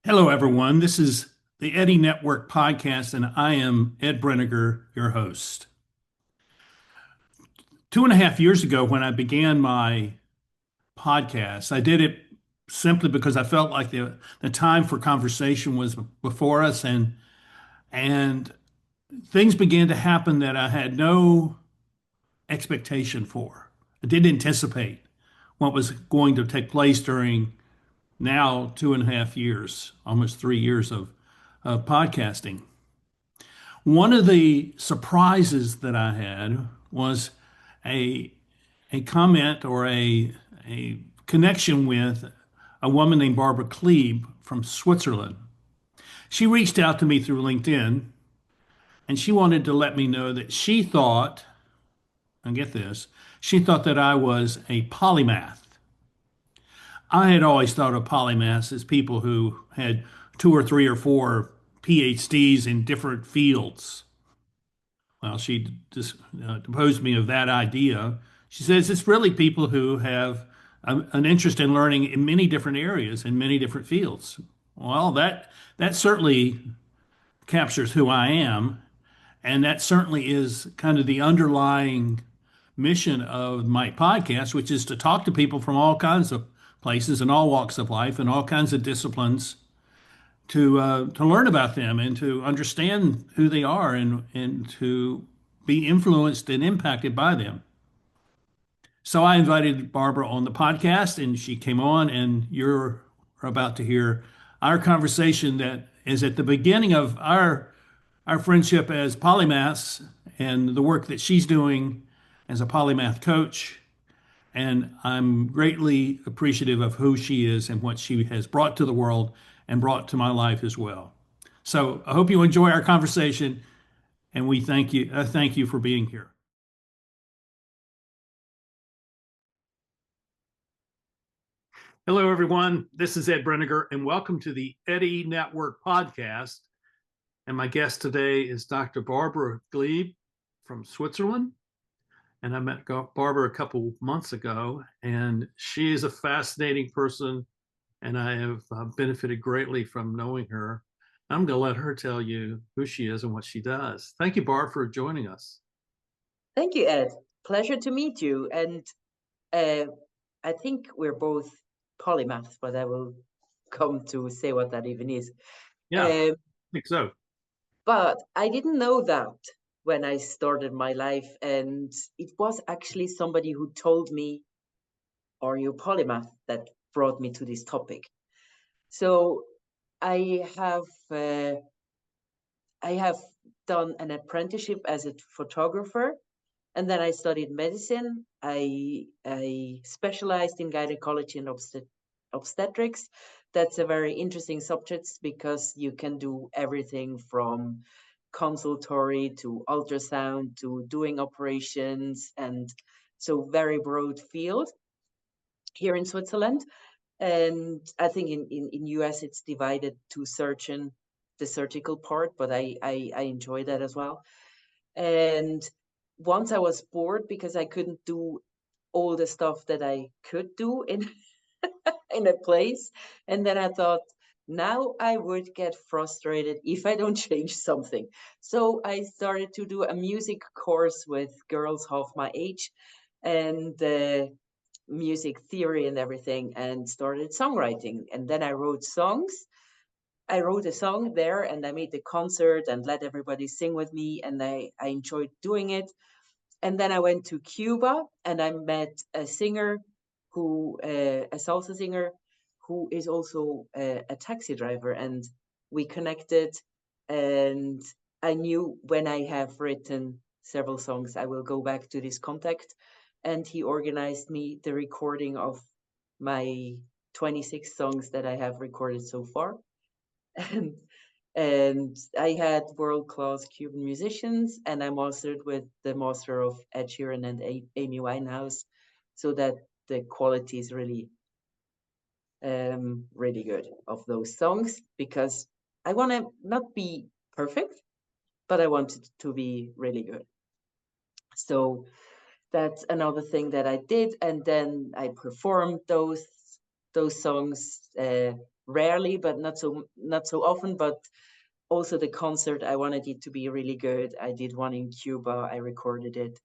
Hello, everyone. This is the Eddie Network podcast, and I am Ed Breniger, your host. 2.5 years ago, when I began my podcast, I did it simply because I felt like the time for conversation was before us, and things began to happen that I had no expectation for. I didn't anticipate what was going to take place during now 2.5 years, almost 3 years of podcasting. One of the surprises that I had was a a comment or a connection with a woman named Barbara Kleeb from Switzerland. She reached out to me through LinkedIn and she wanted to let me know that she thought, and get this, she thought that I was a polymath. I had always thought of polymaths as people who had two or three or four PhDs in different fields. Well, she just deposed me of that idea. She says it's really people who have an interest in learning in many different areas, in many different fields. Well, that certainly captures who I am, and that certainly is kind of the underlying mission of my podcast, which is to talk to people from all kinds of places and all walks of life and all kinds of disciplines to learn about them and to understand who they are and to be influenced and impacted by them. So I invited Barbara on the podcast and she came on, and you're about to hear our conversation that is at the beginning of our friendship as polymaths and the work that she's doing as a polymath coach. And I'm greatly appreciative of who she is and what she has brought to the world and brought to my life as well. So I hope you enjoy our conversation, and we thank you. Thank you for being here. Hello, everyone. This is Ed Breniger, and welcome to the Eddie Network podcast. And my guest today is Dr. Barbara Kleeb from Switzerland. And I met Barbara a couple months ago, and she is a fascinating person, and I have benefited greatly from knowing her. I'm going to let her tell you who she is and what she does. Thank you, Barb, for joining us. Thank you, Ed. Pleasure to meet you. And uh, I think we're both polymaths, but I will come to say what that even is. Yeah, I Um, think so. but I didn't know that when I started my life. And it was actually somebody who told me, "Are you a polymath?" that brought me to this topic. So I have uh, I have done an apprenticeship as a photographer. And then I studied medicine. I specialized in gynecology and obstetrics. That's a very interesting subject because you can do everything from consultory to ultrasound to doing operations, and so very broad field here in Switzerland. And I think in US it's divided to surgeon, the surgical part, but I enjoy that as well. And once I was bored because I couldn't do all the stuff that I could do in in a place. And then I thought, now I would get frustrated if I don't change something. So I started to do a music course with girls half my age and music theory and everything, and started songwriting. And then I wrote songs. I wrote a song there and I made the concert and let everybody sing with me, and I enjoyed doing it. And then I went to Cuba and I met a singer a salsa singer who is also a taxi driver, and we connected. And I knew when I have written several songs, I will go back to this contact. And he organized me the recording of my 26 songs that I have recorded so far. and and I had world-class Cuban musicians, and I mastered with the master of Ed Sheeran and Amy Winehouse, so that the quality is really, really good of those songs, because I want to not be perfect, but I want it to be really good. So that's another thing that I did, and then I performed those songs rarely, but not so often. But also the concert, I wanted it to be really good. I did one in Cuba. I recorded it.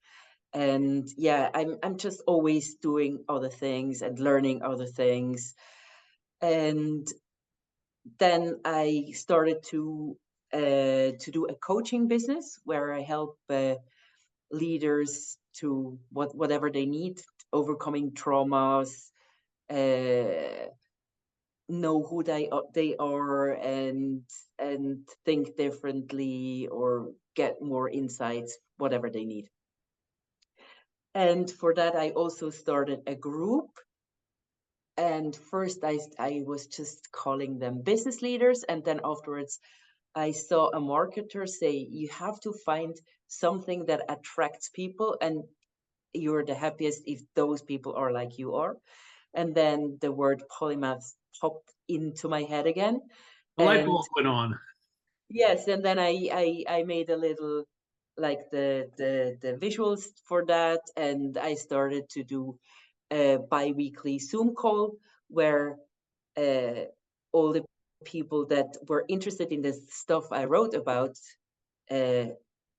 And yeah, I'm just always doing other things and learning other things. And then I started to do a coaching business where I help leaders to whatever they need, overcoming traumas, uh, know who they are, and think differently or get more insights, whatever they need. And for that, I also started a group. And first, I was just calling them business leaders, and then afterwards, I saw a marketer say, you have to find something that attracts people, and you're the happiest if those people are like you are. And then the word polymath popped into my head again. The light And bulb went on. yes, and then I made a little like the visuals for that, and I started to do a bi-weekly Zoom call where uh, all the people that were interested in the stuff I wrote about, uh,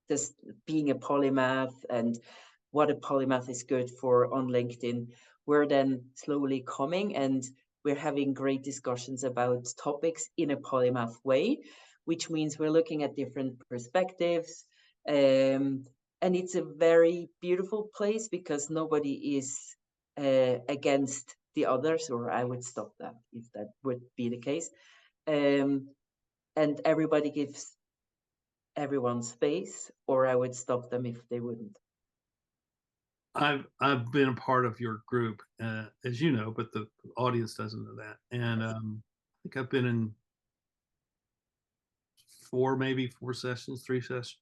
this being a polymath and what a polymath is good for on LinkedIn, we're then slowly coming, and we're having great discussions about topics in a polymath way, which means we're looking at different perspectives. And it's a very beautiful place because nobody is against the others, or I would stop that if that would be the case. Um, and everybody gives everyone space, or I would stop them if they wouldn't. I've been a part of your group, as you know, but the audience doesn't know that. And Yes. I think I've been in four, maybe four sessions, three sessions,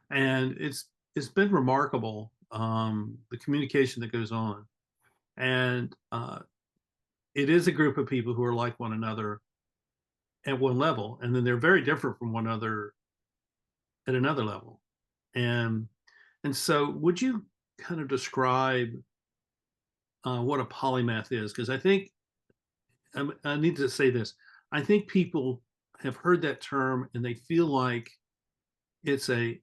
and it's been remarkable, the communication that goes on, and it is a group of people who are like one another at one level, and then they're very different from one another at another level, and and so would you kind of describe what a polymath is? Because I need to say this. I think people have heard that term and they feel like it's a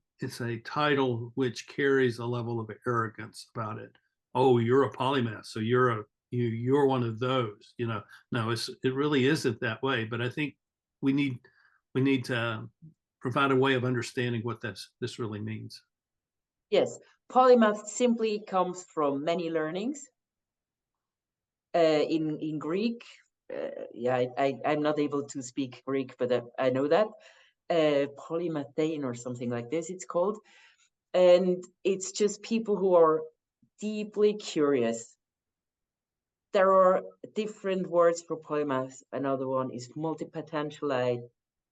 title which carries a level of arrogance about it. Oh, you're a polymath, so you're one of those. No, it really isn't that way. But I think we need we need to provide a way of understanding what this really means. Yes, polymath simply comes from many learnings. In Greek, yeah, I'm not able to speak Greek, but I know that polymathein or something like this. It's called, and it's just people who are deeply curious. There are different words for polymath. Another one is multi-potentialite,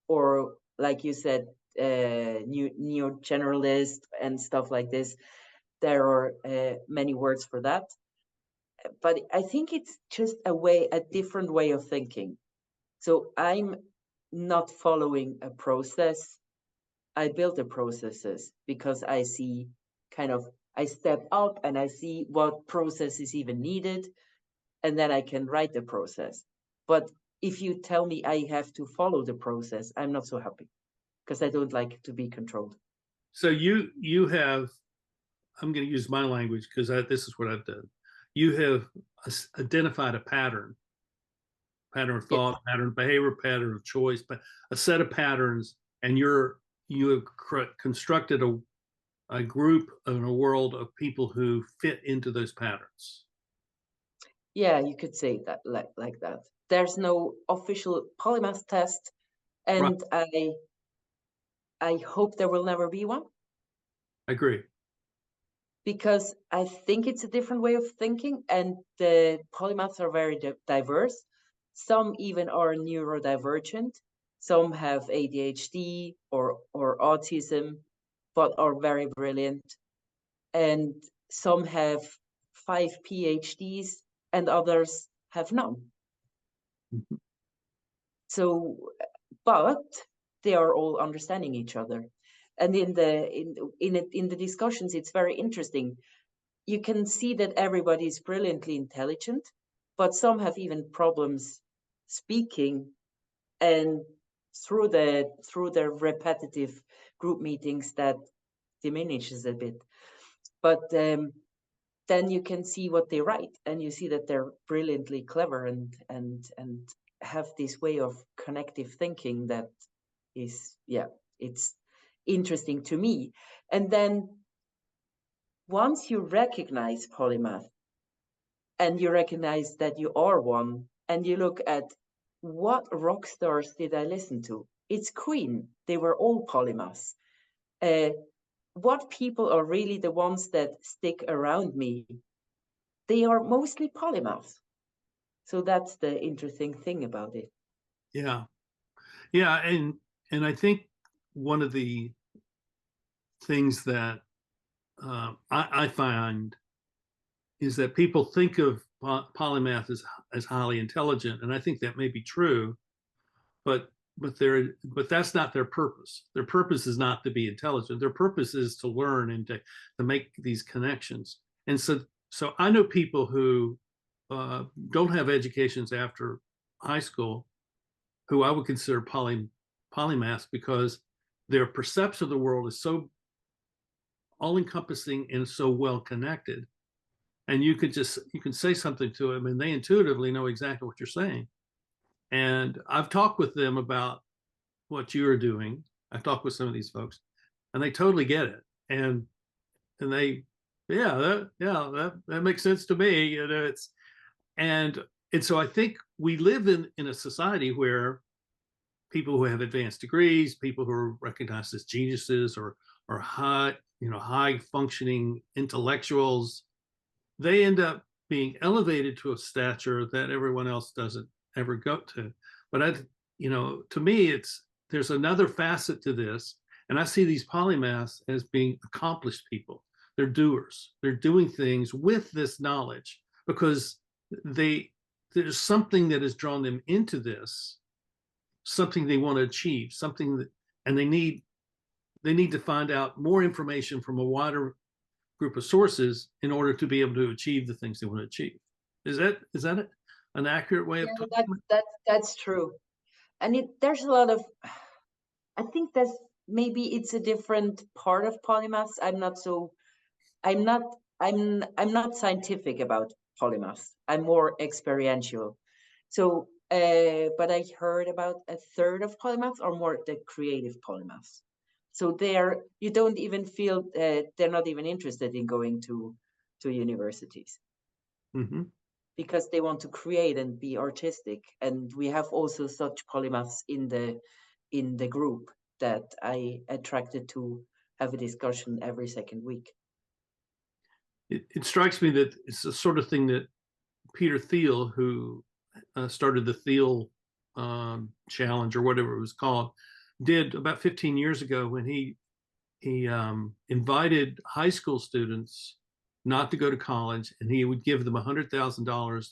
or like you said, neo generalist and stuff like this. There are many words for that, but I think it's just a different way of thinking. So I'm not following a process. I build the processes because I see kind of, I step up and I see what process is even needed, and then I can write the process. But if you tell me I have to follow the process, I'm not so happy because I don't like to be controlled. So you have, I'm going to use my language because this is what I've done. You have identified a pattern of Yes. thought, pattern of behavior, pattern of choice, but a set of patterns, and you have constructed a group and a world of people who fit into those patterns. Yeah, you could say that like that. There's no official polymath test, Right. and I hope there will never be one I agree. because I think it's a different way of thinking, and the polymaths are very diverse. Some even are neurodivergent. Some have ADHD or autism, but are very brilliant. And some have 5 PhDs, and others have none. Mhm. So, but they are all understanding each other. And in the discussions, it's very interesting. You can see that everybody is brilliantly intelligent, but some have even problems speaking and through the repetitive group meetings, that diminishes a bit. But then you can see what they write, and you see that they're brilliantly clever and have this way of connective thinking that is, yeah, it's interesting to me. And then once you recognize polymath, and you recognize that you are one, and you look at what rock stars did I listen to? It's Queen. They were all polymaths. Uh, what people are really the ones that stick around me? They are mostly polymaths. So that's the interesting thing about it. Yeah. Yeah. And I think one of the things that I find is that people think of polymath as highly intelligent. And I think that may be true, but but that's not their purpose. Their purpose is not to be intelligent. Their purpose is to learn and to make these connections. And so I know people who don't have educations after high school who I would consider polymaths because their perception of the world is so all encompassing and so well connected. And you can say something to them and they intuitively know exactly what you're saying. And I've talked with them about what you're doing. I've talked with some of these folks and they totally get it. And they, that makes sense to me. You know, and and so I think we live in a society where people who have advanced degrees, people who are recognized as geniuses or high functioning intellectuals, they end up being elevated to a stature that everyone else doesn't ever go to. But to me, there's another facet to this, and I see these polymaths as being accomplished people. They're doers. They're doing things with this knowledge because there's something that has drawn them into this, something they want to achieve, something that, and they need to find out more information from a wider group of sources in order to be able to achieve the things they want to achieve. Is that an accurate way of Yeah, talking? that's true. And there's a lot of, I think that's, maybe it's a different part of polymaths. I'm not, I'm not scientific about polymaths. I'm more experiential. So, but I heard about a third of polymaths are more the creative polymaths. So you don't even feel they're not even interested in going to universities Mm-hmm. because they want to create and be artistic. And we have also such polymaths in the group that I attracted to have a discussion every second week. It strikes me that it's the sort of thing that Peter Thiel, who started the Thiel challenge or whatever it was called, did about 15 years ago when he invited high school students not to go to college, and he would give them $100,000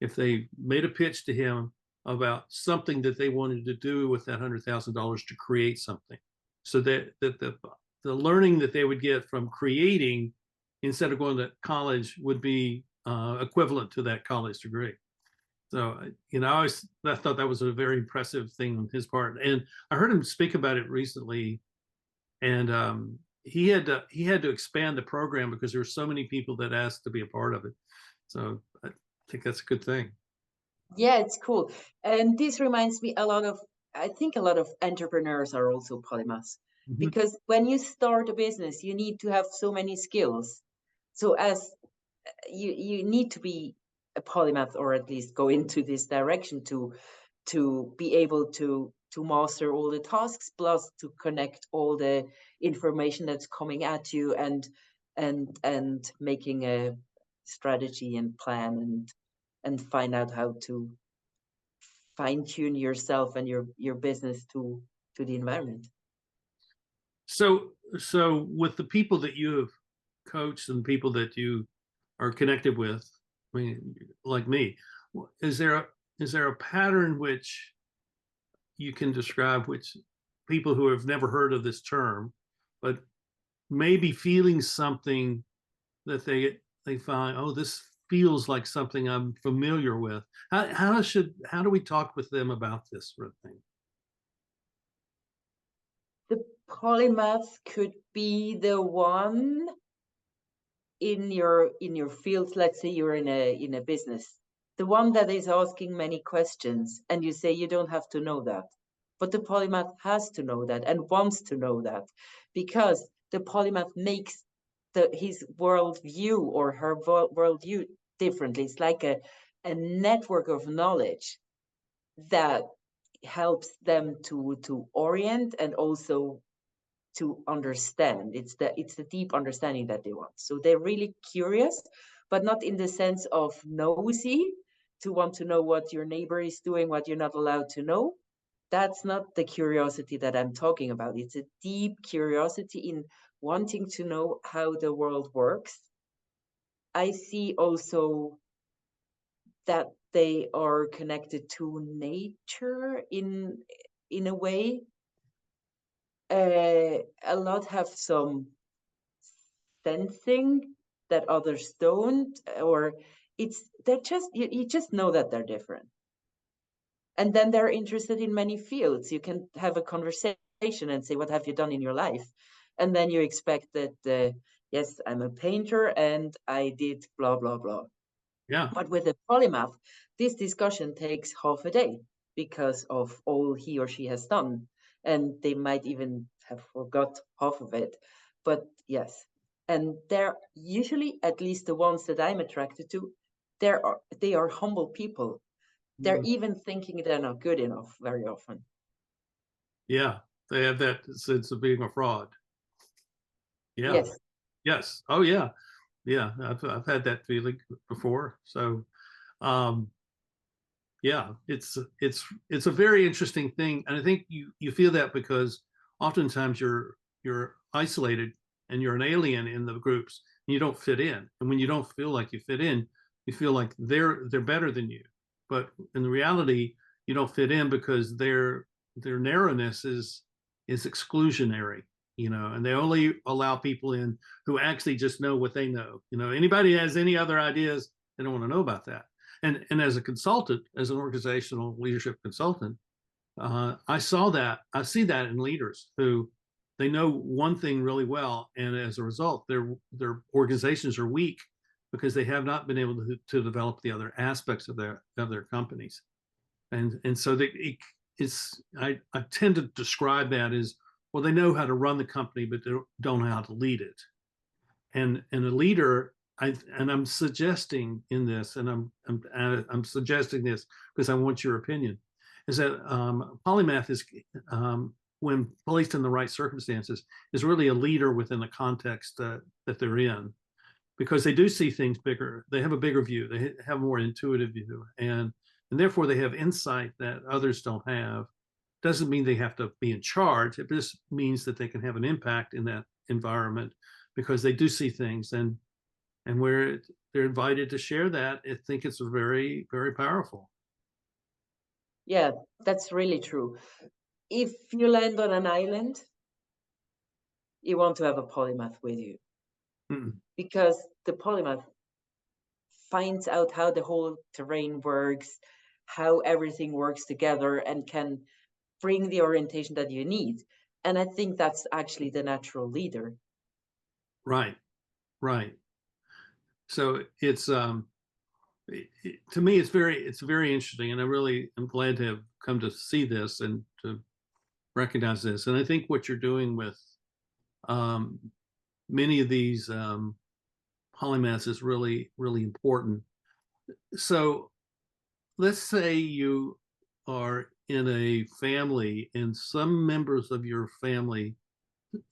if they made a pitch to him about something that they wanted to do with that $100,000 to create something, so that the learning that they would get from creating instead of going to college would be equivalent to that college degree. So, I thought that was a very impressive thing on his part. And I heard him speak about it recently, and he had to expand the program because there were so many people that asked to be a part of it. So I think that's a good thing. Yeah, it's cool. And this reminds me a lot of, I think a lot of entrepreneurs are also polymaths Mm-hmm. because when you start a business, you need to have so many skills. So as you need to be a polymath, or at least go into this direction to be able to master all the tasks, plus to connect all the information that's coming at you, and making a strategy and plan, and find out how to fine tune yourself and your business to the environment. So with the people that you have coached and people that you are connected with, I mean, like me, is there a pattern which you can describe which people who have never heard of this term, but maybe feeling something that they find, oh, this feels like something I'm familiar with. How do we talk with them about this sort of thing? Polymath could be the one in your field. Let's say you're in a business, the one that is asking many questions, and you say you don't have to know that, but the polymath has to know that and wants to know that, because the polymath makes his worldview or her worldview differently. It's like a network of knowledge that helps them to orient and also to understand. It's the deep understanding that they want. So they're really curious, but not in the sense of nosy, to want to know what your neighbor is doing, what you're not allowed to know. That's not the curiosity that I'm talking about. It's a deep curiosity in wanting to know how the world works. I see also that they are connected to nature in a way. A lot have some sensing that others don't, or they're just, you just know that they're different. And then they're interested in many fields. You can have a conversation and say, what have you done in your life? And then you expect that, yes, I'm a painter and I did blah blah blah. Yeah. But with a polymath, this discussion takes half a day because of all he or she has done. And they might even have forgot half of it. But yes, and they're usually, at least the ones that I'm attracted to, they are humble people. They're Mm. even thinking they're not good enough very often. Yeah. They have that sense of being a fraud. Yeah. Yes. Yes. Oh yeah. Yeah. I've had that feeling before. So um yeah, it's a very interesting thing. And I think you feel that because oftentimes you're isolated and you're an alien in the groups and you don't fit in. And when you don't feel like you fit in, you feel like they're better than you. But in reality, you don't fit in because their narrowness is exclusionary, and they only allow people in who actually just know what they know. Anybody has any other ideas, they don't want to know about that. And as a consultant, as an organizational leadership consultant, I see that in leaders who they know one thing really well, and as a result, their organizations are weak because they have not been able to develop the other aspects of their companies. And so I tend to describe that as, well, they know how to run the company, but they don't know how to lead it. And a leader, I'm suggesting in this, and I'm suggesting this because I want your opinion, is that polymath is, when placed in the right circumstances, is really a leader within the context that they're in, because they do see things bigger. They have a bigger view. They have a more intuitive view, and therefore they have insight that others don't have. Doesn't mean they have to be in charge. It just means that they can have an impact in that environment because they do see things, and where they're invited to share that, I think it's very, very powerful. Yeah, that's really true. If you land on an island, you want to have a polymath with you, Mm. because the polymath finds out how the whole terrain works, how everything works together, and can bring the orientation that you need. And I think that's actually the natural leader. Right, right. So to me, it's very interesting, and I really am glad to have come to see this and to recognize this. And I think what you're doing with um, many of these polymaths is really, really important. So let's say you are in a family and some members of your family,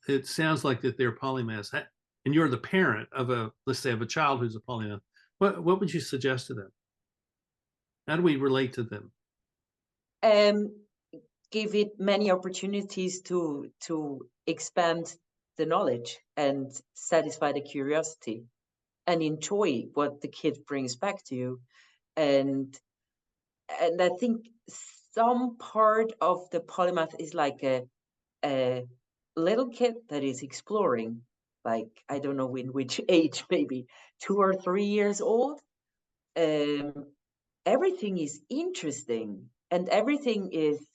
it sounds like that they're polymaths, and you're the parent of let's say, of a child who's a polymath. What would you suggest to them? How do we relate to them? Um, Give it many opportunities to expand the knowledge and satisfy the curiosity and enjoy what the kid brings back to you. And and I think some part of the polymath is like a little kid that is exploring, like, I don't know in which age, maybe 2 or 3 years old. um Everything is interesting and everything is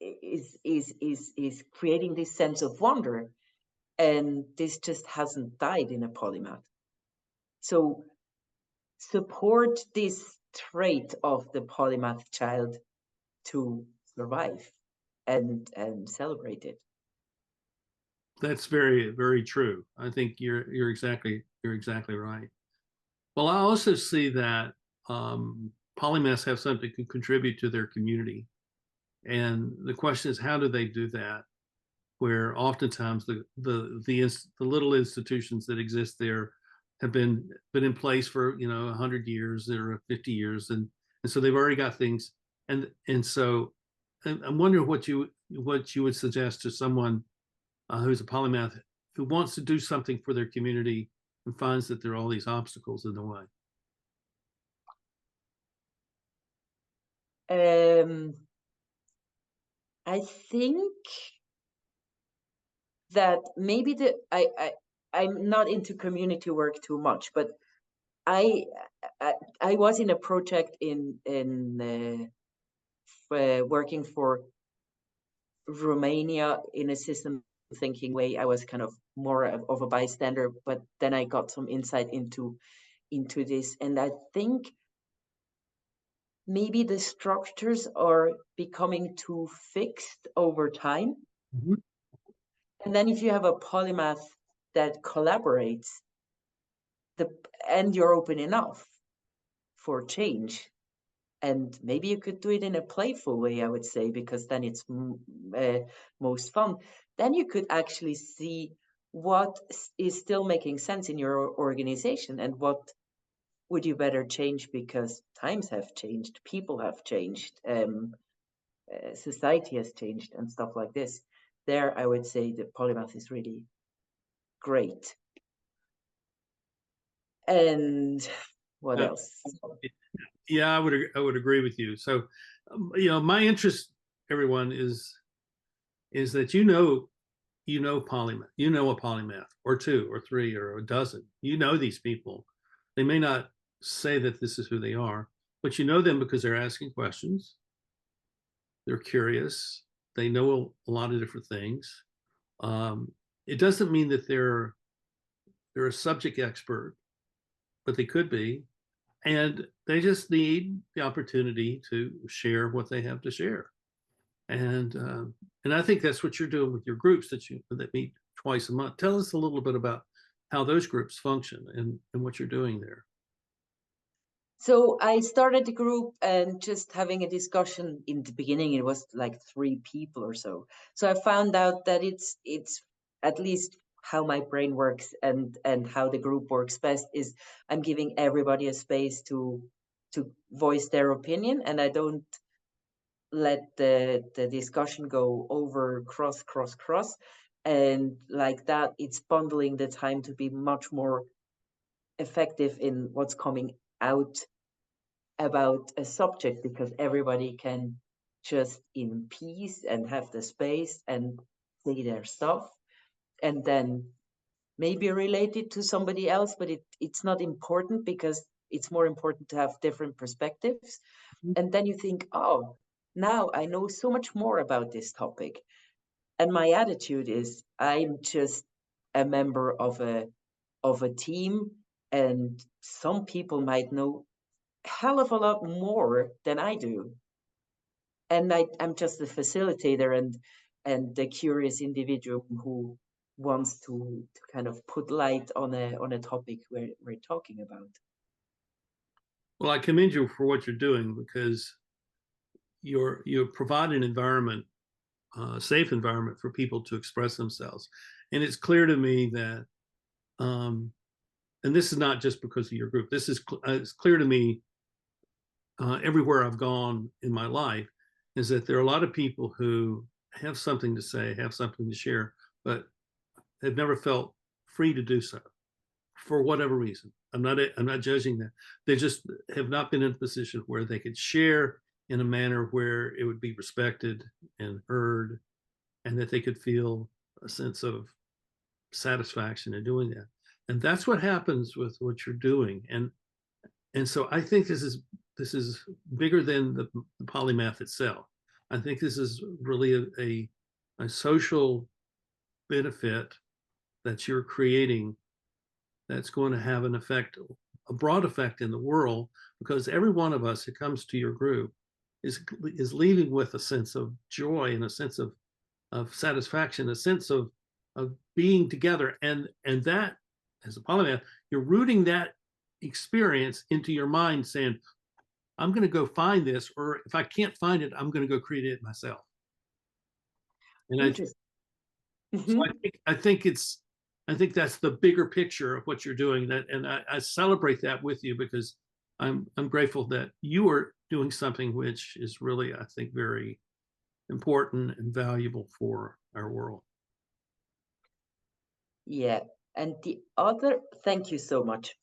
is creating this sense of wonder, and this just hasn't died in a polymath. So support this trait of the polymath child to survive and celebrate it. That's very, very true. I think you're exactly right. Well, I also see that polymaths have something to contribute to their community, and the question is, how do they do that? Where oftentimes the little institutions that exist there have been in place for 100 years or 50 years, and so they've already got things, and so I'm wondering what you would suggest to someone who's a polymath who wants to do something for their community and finds that there are all these obstacles in the way. I think that maybe I'm not into community work too much, but I I was in a project in working for Romania in a system thinking way. I was kind of more of a bystander, but then I got some insight into this, and I think maybe the structures are becoming too fixed over time. Mhm. And then if you have a polymath that collaborates, the and you're open enough for change, and maybe you could do it in a playful way, I would say, because then it's most fun. Then you could actually see what is still making sense in your organization, and what would you better change because times have changed, people have changed, society has changed, and stuff like this. There, I would say the polymath is really great. And what Uh, else? yeah, I would agree with you. So, my interest, everyone, is that polymath, a polymath or two or three or a dozen. You know these people. They may not say that this is who they are, but you know them because they're asking questions. They're curious. They know a lot of different things. It doesn't mean that they're a subject expert, but they could be, and they just need the opportunity to share what they have to share. And I think that's what you're doing with your groups that meet twice a month. Tell us a little bit about how those groups function and what you're doing there. So I started the group and just having a discussion. In the beginning, it was like 3 people or so. So I found out that it's at least how my brain works, and how the group works best is I'm giving everybody a space to voice their opinion, and I don't let the discussion go over cross, and like that it's bundling the time to be much more effective in what's coming out about a subject, because everybody can just in peace and have the space and say their stuff, and then maybe relate it to somebody else, but it's not important, because it's more important to have different perspectives. And then you think, oh, now I know so much more about this topic. And my attitude is I'm just a member of a team, and some people might know hell of a lot more than I do. And I'm just a facilitator, and the curious individual who wants to kind of put light on a topic we're talking about. Well, I commend you for what you're doing because you provide an environment, a safe environment for people to express themselves. And it's clear to me that, and this is not just because of your group. It's clear to me everywhere I've gone in my life is that there are a lot of people who have something to say, have something to share, but have never felt free to do so for whatever reason. I'm not judging that. They just have not been in a position where they could share in a manner where it would be respected and heard, and that they could feel a sense of satisfaction in doing that. And that's what happens with what you're doing. And so I think this is bigger than the polymath itself. I think this is really a social benefit that you're creating that's going to have an effect, a broad effect in the world, because every one of us who comes to your group is leaving with a sense of joy and a sense of satisfaction, a sense of being together, and that as a polymath, you're rooting that experience into your mind, saying, "I'm going to go find this," or if I can't find it, I'm going to go create it myself. And I Interesting. So Mhm. I think that's the bigger picture of what you're doing. That and I celebrate that with you because I'm grateful that you are doing something which is really, I think, very important and valuable for our world. Yeah. And the other, thank you so much.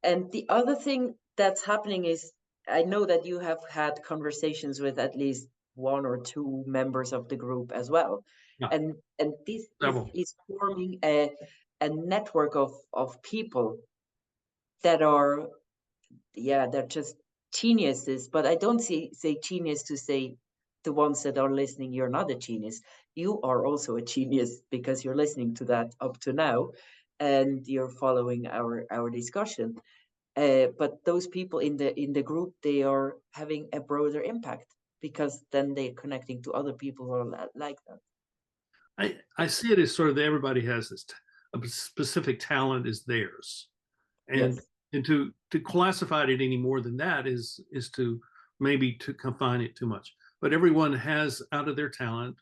And the other thing that's happening is I know that you have had conversations with at least one or two members of the group as well. Yeah, And this several. is forming a network of people that are, yeah, they're just geniuses. But I don't say genius to say the ones that are listening, you're not a genius. You are also a genius because you're listening to that up to now and you're following our discussion. But those people in the group, they are having a broader impact because then they're connecting to other people who are like that. I see it as sort of everybody has this a specific talent is theirs, and Yes, to classify it any more than that is to maybe to confine it too much. But everyone has out of their talent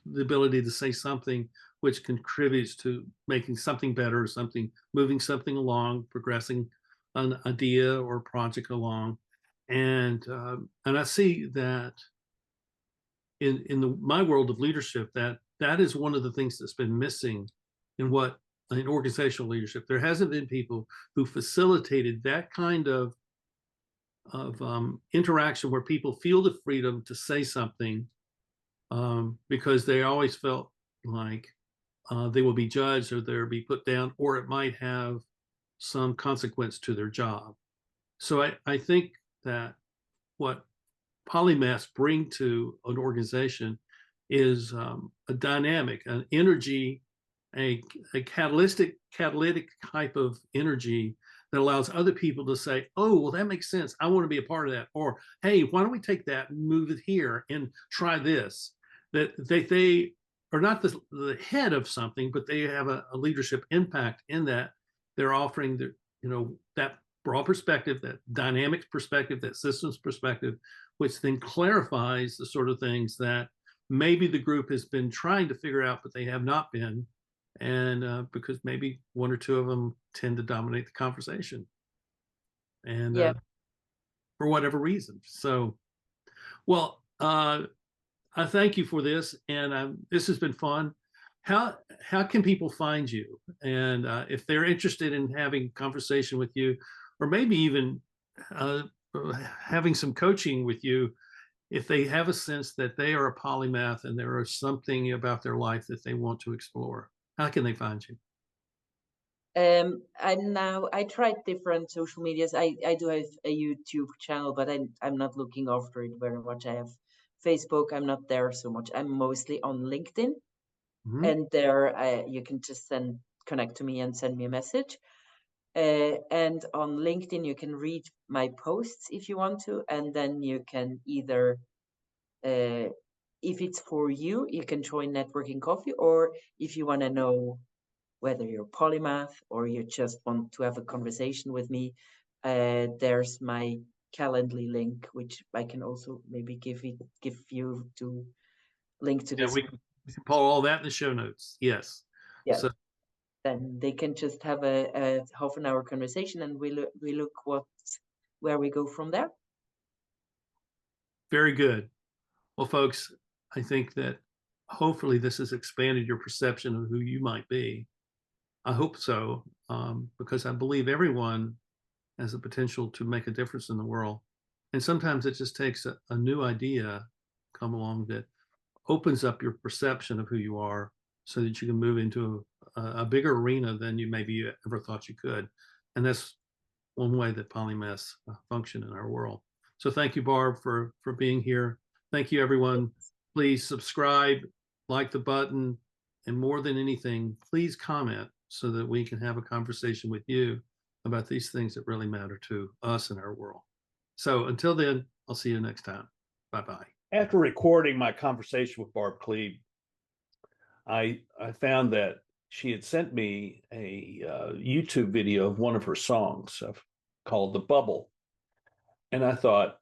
the ability to say something which contributes to making something better, something moving something along, progressing an idea or project along, and I see that in my world of leadership that is one of the things that's been missing in what in organizational leadership. There hasn't been people who facilitated that kind of interaction where people feel the freedom to say something because they always felt like they will be judged or they'll be put down, or it might have some consequence to their job. So I think that what polymaths bring to an organization is a dynamic, an energy, a catalytic type of energy that allows other people to say, "Oh, well, that makes sense. I want to be a part of that." Or, "Hey, why don't we take that and move it here and try this?" That they are not the head of something, but they have a leadership impact in that they're offering that broad perspective, that dynamic perspective, that systems perspective, which then clarifies the sort of things that maybe the group has been trying to figure out, but they have not been. And because maybe one or two of them tend to dominate the conversation, and yeah. for whatever reason. So, well, I thank you for this, and this has been fun. How can people find you? And if they're interested in having conversation with you, or maybe even uh, having some coaching with you, if they have a sense that they are a polymath and there is something about their life that they want to explore, how can they find you? I tried different social medias. I do have a YouTube channel, but I'm not looking after it very much. I have Facebook. I'm not there so much. I'm mostly on LinkedIn, Mhm. and there you can just connect to me and send me a message. And on LinkedIn, you can read my posts if you want to, and then you can either, uh, if it's for you, you can join Networking Coffee, or if you want to know whether you're polymath or you just want to have a conversation with me, there's my Calendly link, which I can also maybe give you to link to Yeah, this. we can pull all that in the show notes. Yes. Yeah, So then they can just have a half an hour conversation, and we look where we go from there. very good. Well, folks, I think that hopefully this has expanded your perception of who you might be. I hope so, because I believe everyone has the potential to make a difference in the world. And sometimes it just takes a new idea come along that opens up your perception of who you are so that you can move into a bigger arena than you maybe ever thought you could. And that's one way that polymaths function in our world. So thank you, Barb, for being here. Thank you, everyone. Please subscribe, like the button, and more than anything, please comment so that we can have a conversation with you about these things that really matter to us in our world. So until then, I'll see you next time. Bye-bye. After recording my conversation with Barb Kleeb, I found that she had sent me a YouTube video of one of her songs called The Bubble. And I thought,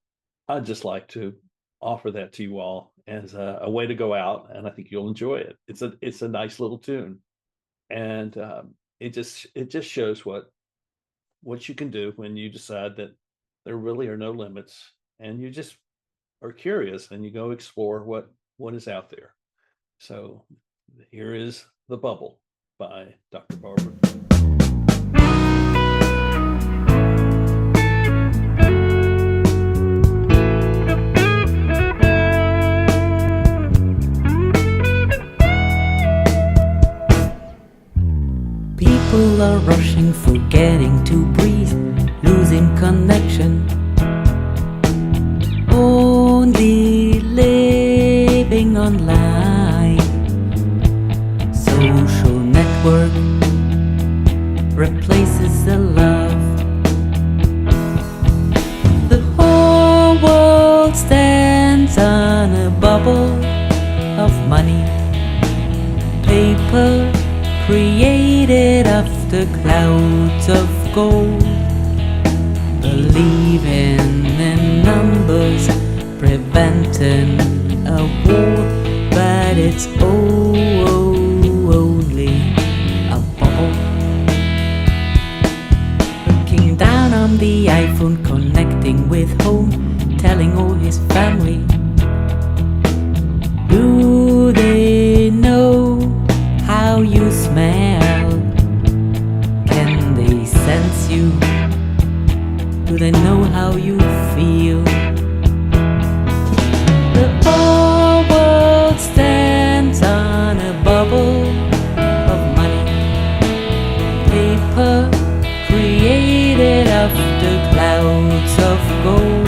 I'd just like to offer that to you all as a way to go out, and I think you'll enjoy it. It's a nice little tune, and it just shows what you can do when you decide that there really are no limits, and you just are curious and you go explore what is out there. So here is The Bubble by Dr. Barbara. People are rushing, forgetting to breathe, losing connection, only living online. Social network replaces the love. The whole world stands on a bubble of money, paper created of the clouds of gold. Believing in numbers, preventing a war, but it's only a bubble. Looking down on the iPhone, connecting with home, telling all his family. Do they know how you smell? Can they sense you? Do they know how you feel? The whole world stands on a bubble of money, paper created of the clouds of gold.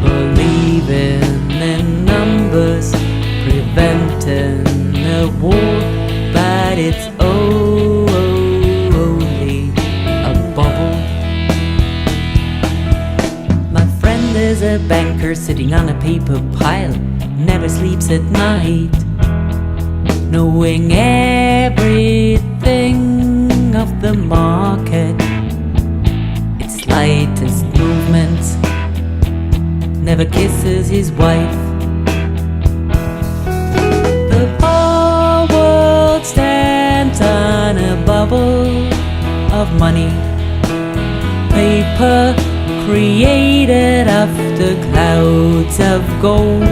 Believing in numbers, preventing a war, but it's only a bubble. My friend is a banker sitting on a paper pile, never sleeps at night, knowing everything of the market, its slightest movements, never kisses his wife. Stands on a bubble of money, paper created of the clouds of gold.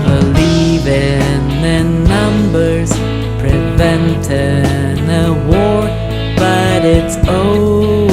Believing in numbers, preventing a war, but it's over.